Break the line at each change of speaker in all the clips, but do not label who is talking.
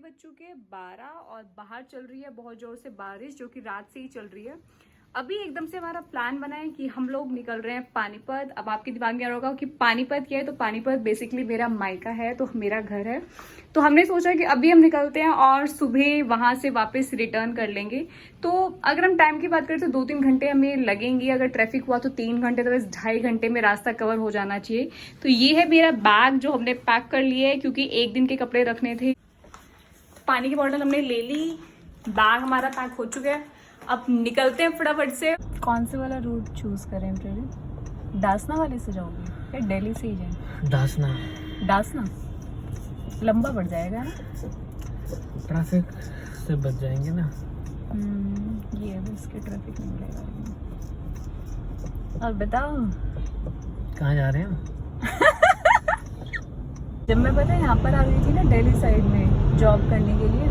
बज चुके 12 और बाहर चल रही है बहुत जोर से बारिश, जो कि रात से ही चल रही है। अभी एकदम से हमारा प्लान बना है कि हम लोग निकल रहे हैं पानीपत। अब आपके दिमाग में आ रहा होगा कि पानीपत क्या है, तो पानीपत बेसिकली मेरा मायका है, तो मेरा घर है। तो हमने सोचा कि अभी हम निकलते हैं और सुबह वहां से वापस रिटर्न कर लेंगे। तो अगर हम टाइम की बात करें तो 2-3 घंटे हमें लगेंगे, अगर ट्रैफिक हुआ तो 3 घंटे, तो बस 2.5 घंटे में रास्ता कवर हो जाना चाहिए। तो ये है मेरा बैग जो हमने पैक कर लिया है, क्योंकि एक दिन के कपड़े रखने थे। पानी की बोतल हमने ले ली, बैग हमारा पैक हो चुका है। अब निकलते हैं फटाफट से। कौन से वाला रूट चूज करें प्रेरी? दासना वाले से जाओगे या दिल्ली से ही जाए? दासना लंबा पड़ जाएगा ना,
ट्रैफिक से बच जाएंगे ना।
ये है, इसके ट्रैफिक नहीं मिलेगा। और बताओ
कहाँ जा रहे हैं हम?
जब मैं पता है यहाँ पर आ गई थी ना दिल्ली साइड में जॉब करने के लिए,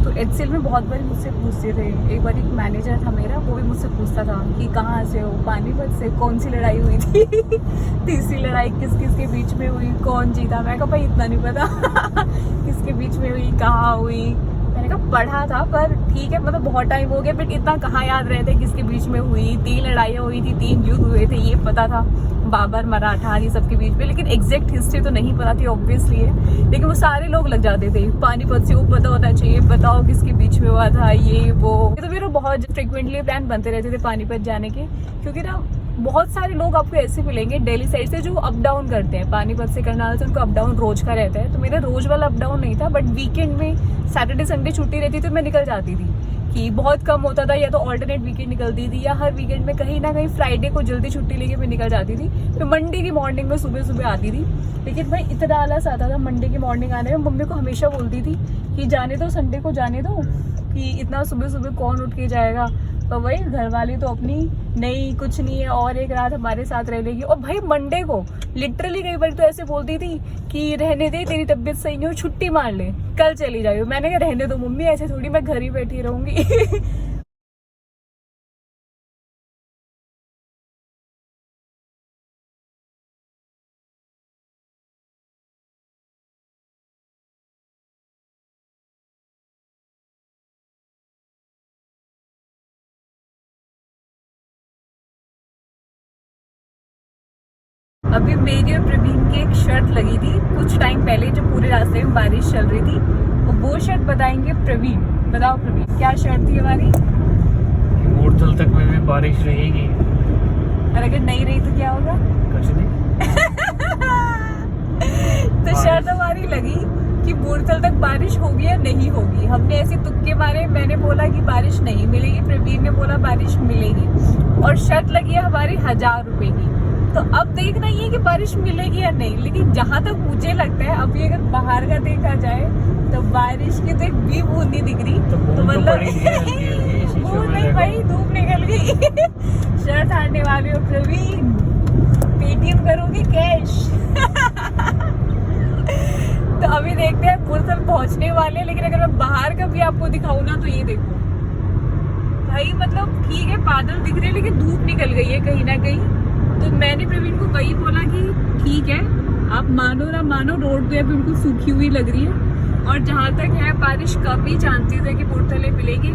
तो एचसीएल में बहुत बार मुझसे पूछते थे। एक बार एक मैनेजर था मेरा, वो भी मुझसे पूछता था कि कहाँ से हो, पानीपत से। कौन सी लड़ाई हुई थी? तीसरी लड़ाई किस किस के बीच में हुई, कौन जीता? मैं कहा भाई इतना नहीं पता किसके बीच में हुई, कहाँ हुई। मैंने कहा पढ़ा था, पर ठीक है, मतलब बहुत टाइम हो गया, बट इतना कहाँ याद रहते किसके बीच में हुई। 3 लड़ाइयाँ हुई थी, 3 युद्ध हुए थे, ये पता था, बाबर मराठा ये सबके बीच में, लेकिन एग्जैक्ट हिस्ट्री तो नहीं पता थी ऑब्वियसली है। लेकिन वो सारे लोग लग जाते थे, पानीपत से वो पता होना चाहिए, बताओ किसके बीच में हुआ था, ये वो। तो फिर बहुत फ्रिक्वेंटली प्लान बनते रहते थे पानीपत जाने के, क्योंकि ना बहुत सारे लोग आपको ऐसे मिलेंगे दिल्ली साइड से जो अप डाउन करते हैं। पानीपत से करनाल से उनको अप डाउन रोज का रहता है। तो मेरा रोज वाला अप डाउन नहीं था, बट वीकेंड में सैटरडे संडे छुट्टी रहती तो मैं निकल जाती थी, कि बहुत कम होता था, या तो ऑल्टरनेट वीकेंड निकलती थी, या हर वीकेंड में कहीं ना कहीं फ्राइडे को जल्दी छुट्टी लेके मैं निकल जाती थी। फिर मंडे की मॉर्निंग में सुबह सुबह आती थी। लेकिन भाई इतना आलस आता था मंडे की मॉर्निंग आने में। मम्मी को हमेशा बोलती थी कि जाने दो, संडे को जाने दो, कि इतना सुबह सुबह कौन उठ के जाएगा। तो वही घर वाली तो अपनी नहीं, कुछ नहीं है, और एक रात हमारे साथ रह लेगी। और भाई मंडे को लिटरली कई बार तो ऐसे बोलती थी कि रहने दे, तेरी तबीयत सही नहीं हो, छुट्टी मार ले, कल चली जाइयो। मैंने कहा रहने दो मम्मी, ऐसे थोड़ी मैं घर ही बैठी रहूंगी। अभी मेरी और प्रवीण की एक शर्त लगी थी कुछ टाइम पहले, जब पूरे रास्ते में बारिश चल रही थी। तो वो शर्त बताएंगे प्रवीण। बताओ प्रवीण, क्या शर्त थी हमारी?
मूर्धल तक में भी बारिश रहेगी,
और अगर नहीं रही तो क्या होगा?
कुछ नहीं।
तो शर्त हमारी लगी कि मूर्धल तक बारिश होगी या नहीं होगी। हमने ऐसे तुक्के मारे, मैंने बोला कि बारिश नहीं मिलेगी, प्रवीण ने बोला बारिश मिलेगी, और शर्त लगी है हमारी 1000 रुपए की। तो अब देखना ये कि बारिश मिलेगी या नहीं। लेकिन जहां तक मुझे लगता है, अभी अगर बाहर का देखा जाए तो बारिश की तो एक भी बूंद नहीं दिख रही। तो मतलब बूंद नहीं भाई, धूप निकल गई। शर्त हारने वाली हो प्रवीण, पेटीएम करोगे कैश? तो अभी देखते हैं, मूर्धल पहुंचने वाले। लेकिन अगर मैं बाहर का भी आपको दिखाऊं ना, तो ये देखो भाई, मतलब ठीक है बादल दिख रहे हैं, लेकिन धूप निकल गई है कहीं ना कहीं। तो मैंने प्रवीण को वही बोला कि ठीक है, आप मानो ना मानो, रोड तो अभी बिल्कुल सूखी हुई लग रही है, और जहां तक है बारिश कम ही चांसेस है कि मूर्धल मिलेगी।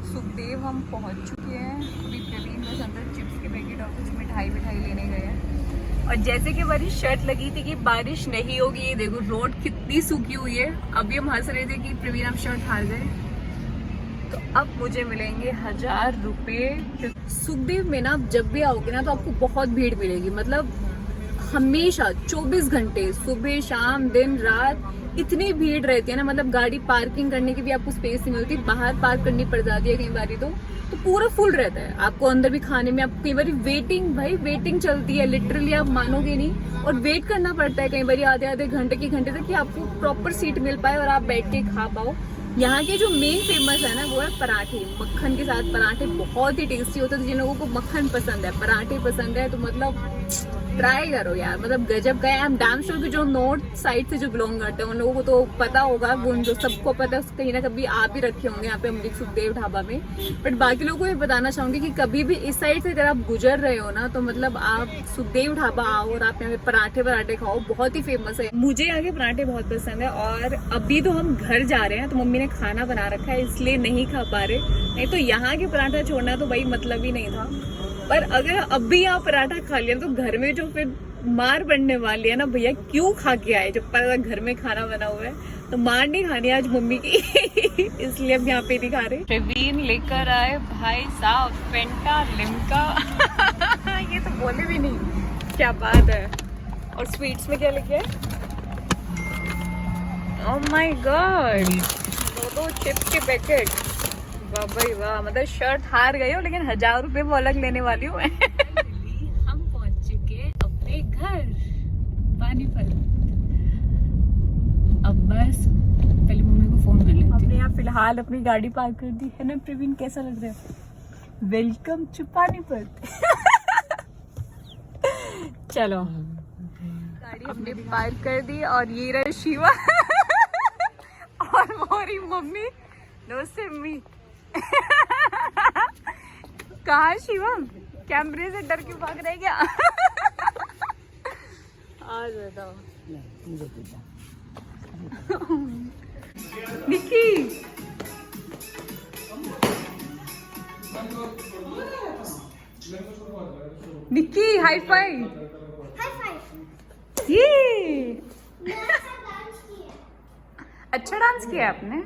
सुखदेव हम पहुंच चुके हैं। अभी प्रवीण बस अंदर चिप्स के पैकेट और कुछ मिठाई लेने गए हैं। और जैसे कि हमारी शर्त लगी थी कि बारिश नहीं होगी, ये देखो रोड कितनी सूखी हुई है। अभी हम हंस रहे थे कि प्रवीण हम शर्त हार गए। तो अब मुझे मिलेंगे 1000 रुपए। सुखदेव में ना जब भी आओगे ना, तो आपको बहुत भीड़ मिलेगी। मतलब हमेशा 24 घंटे, सुबह शाम दिन रात इतनी भीड़ रहती है ना। मतलब गाड़ी पार्किंग करने की भी आपको स्पेस नहीं मिलती, बाहर पार्क करनी पड़ जाती है कई बारी। तो पूरा फुल रहता है। आपको अंदर भी खाने में, आपको कई बार वेटिंग चलती है, लिटरली आप मानोगे नहीं। और वेट करना पड़ता है कई बार आधे घंटे तक, कि आपको प्रॉपर सीट मिल पाए और आप बैठ के खा पाओ। यहाँ के जो मेन फेमस है ना, वो है पराठे। मक्खन के साथ पराठे बहुत ही टेस्टी होते हैं। जिन लोगों को मक्खन पसंद है, पराठे पसंद है, तो मतलब ट्राई करो यार, मतलब गजब का है। आई एम डैम श्योर कि जो नॉर्थ साइड से जो बिलोंग करते हैं उन लोगों को तो पता होगा, वो जो सबको पता है, कहीं ना कभी आप ही रखे होंगे यहाँ पे अमरीक सुखदेव ढाबा में। बट बाकी लोगों को ये बताना चाहूंगी कि कभी भी इस साइड से अगर आप गुजर रहे हो ना, तो मतलब आप सुखदेव ढाबा आओ और आप यहाँ पे पराठे खाओ, बहुत ही फेमस है। मुझे यहाँ के पराठे बहुत पसंद है। और अभी तो हम घर जा रहे हैं, तो मम्मी ने खाना बना रखा है, इसलिए नहीं खा पा रहे, नहीं तो यहाँ के पराठा छोड़ना तो भाई मतलब ही नहीं था। पर अगर अभी यहाँ पराठा खा लिया तो घर में जो फिर मार पड़ने वाली है ना, भैया क्यों खा के आए, जब पता घर में खाना बना हुआ है। तो मार नहीं खानी आज मम्मी की इसलिए अब यहाँ पे नहीं खा रहे। प्रवीण लेकर आए भाई साहब फेंटा लिम्का ये तो बोले भी नहीं, क्या बात है। और स्वीट्स में क्या लेके आए? ओह माय गॉड, दो चिप्स के पैकेट, वाह भाई वाह। मतलब शर्ट हार गए हो, लेकिन 1000 रुपए वो अलग लेने वाली हूँ हम पहुंच चुके अपने घर पानीपत। अब बस पहले मम्मी को फोन कर लेते हैं। हमने यहाँ फिलहाल अपनी गाड़ी पार्क कर दी है ना प्रवीण, कैसा लग रहा है? वेलकम टू पानीपत चलो गाड़ी हमने पार्क कर दी और ये रहे शिवा और मोरी मम्मी, नमस्ते मम्मी कहाँ शिवम, कैमरे से डर के भाग रहे क्या? आज बताओ निक्की, निक्की हाई फाइव। ये अच्छा डांस किया आपने।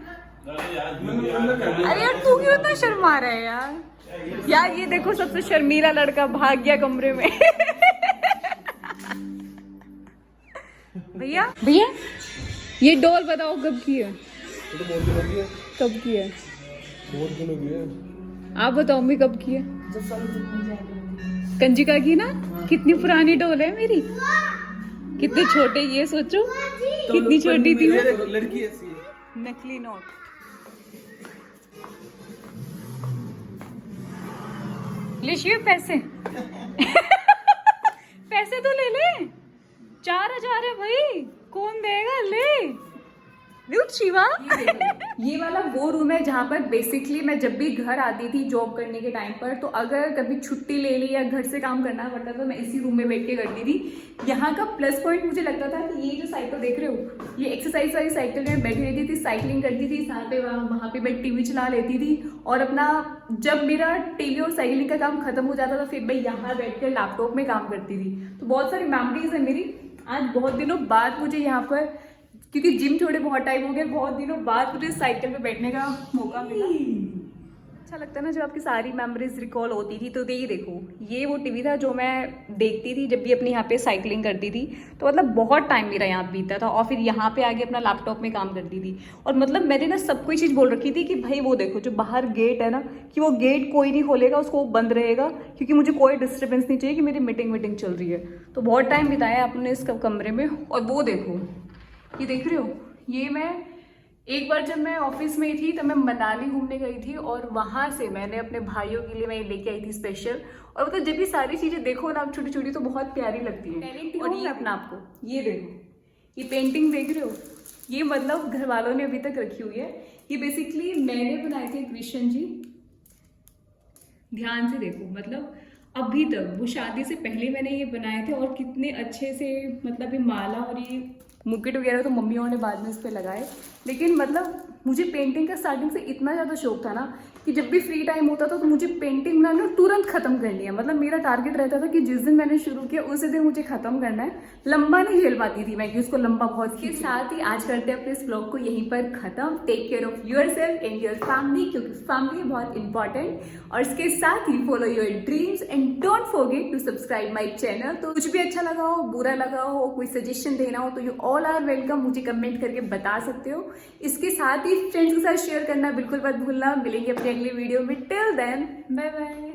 अरे यार तू क्यों इतना शर्मा रहा है यार? यार ये देखो सबसे शर्मीला लड़का भाग गया कमरे में भैया भैया ये डॉल बताओ कब की है? कब की है?
बहुत दिन हो गए।
आप बताओ मैं कब की है? कंजिका की ना? कितनी पुरानी डॉल है मेरी, कितने छोटे, ये सोचो कितनी छोटी थी
लड़की ऐसी है।
नकली नोट ले शिव पैसे पैसे तो ले ले, 4000 है भाई, कौन देगा, ले शिवा ये वाला वो रूम है जहाँ पर बेसिकली मैं जब भी घर आती थी जॉब करने के टाइम पर, तो अगर कभी छुट्टी ले ली या घर से काम करना पड़ता था, मैं इसी रूम में बैठ के करती थी। यहाँ का प्लस पॉइंट मुझे लगता था कि ये जो साइकिल देख रहे हो, ये एक्सरसाइज वाली साइकिल में बैठी रहती थी, साइकिलिंग करती थी, साथ पे वहाँ पे मैं टीवी चला लेती थी। और अपना जब मेरा टीवी और साइकिलिंग का काम खत्म हो जाता था, फिर मैं यहाँ बैठ कर लैपटॉप में काम करती थी। तो बहुत सारी मेमोरीज है मेरी। आज बहुत दिनों बाद मुझे यहाँ पर, क्योंकि जिम छोड़े बहुत टाइम हो गया, बहुत दिनों बाद मुझे साइकिल पे बैठने का मौका मिला। अच्छा लगता है ना जब आपकी सारी मेमोरीज रिकॉल होती थी। तो ये देखो, ये वो टीवी था जो मैं देखती थी जब भी अपनी यहाँ पे साइकिलिंग करती थी। तो मतलब बहुत टाइम मेरा यहाँ बीतता था, और फिर यहाँ पे आके अपना लैपटॉप में काम करती थी। और मतलब मैंने ना सब कोई चीज़ बोल रखी थी कि भाई वो देखो जो बाहर गेट है ना, कि वो गेट कोई नहीं खोलेगा, उसको बंद रहेगा, क्योंकि मुझे कोई डिस्टर्बेंस नहीं चाहिए कि मेरी मीटिंग चल रही है। तो बहुत टाइम बिताया अपने इस कमरे में। और वो देखो, ये देख रहे हो, ये मैं एक बार जब मैं ऑफिस में थी तब मैं मनाली घूमने गई थी, और वहाँ से मैंने अपने भाइयों के लिए मैं लेके आई थी स्पेशल। और मतलब जब ये सारी चीज़ें देखो ना आप छोटी छोटी, तो बहुत प्यारी लगती है। और ये अपना आपको ये देखो, ये पेंटिंग देख रहे हो, ये मतलब घर वालों ने अभी तक रखी हुई है। ये बेसिकली मैंने बनाए थे कृष्ण जी, ध्यान से देखो, मतलब अभी तक वो शादी से पहले मैंने ये बनाए थे। और कितने अच्छे से, मतलब ये माला और ये मुकुट वगैरह तो मम्मियों ने बाद में इस पर लगाए। लेकिन मतलब मुझे पेंटिंग का स्टार्टिंग से इतना ज़्यादा शौक था ना कि जब भी फ्री टाइम होता था तो मुझे पेंटिंग ना तुरंत खत्म करनी है। मतलब मेरा टारगेट रहता था कि जिस दिन मैंने शुरू किया उसी दिन मुझे खत्म करना है। लंबा नहीं झेल पाती थी मैं कि उसको लंबा बहुत। के साथ ही आज करते हैं अपने इस ब्लॉग को यहीं पर खत्म। Take care of yourself and your family, क्योंकि फैमिली बहुत इंपॉर्टेंट। और इसके साथ ही follow your dreams and don't forget to subscribe my channel. तो कुछ भी अच्छा लगा हो, बुरा लगा हो, कोई सजेशन देना हो, तो यू ऑल आर वेलकम, मुझे कमेंट करके बता सकते हो। इसके साथ ही फ्रेंड्स के साथ शेयर करना बिल्कुल मत भूलना। मिलेंगे अपने अगले वीडियो में। Till then bye bye.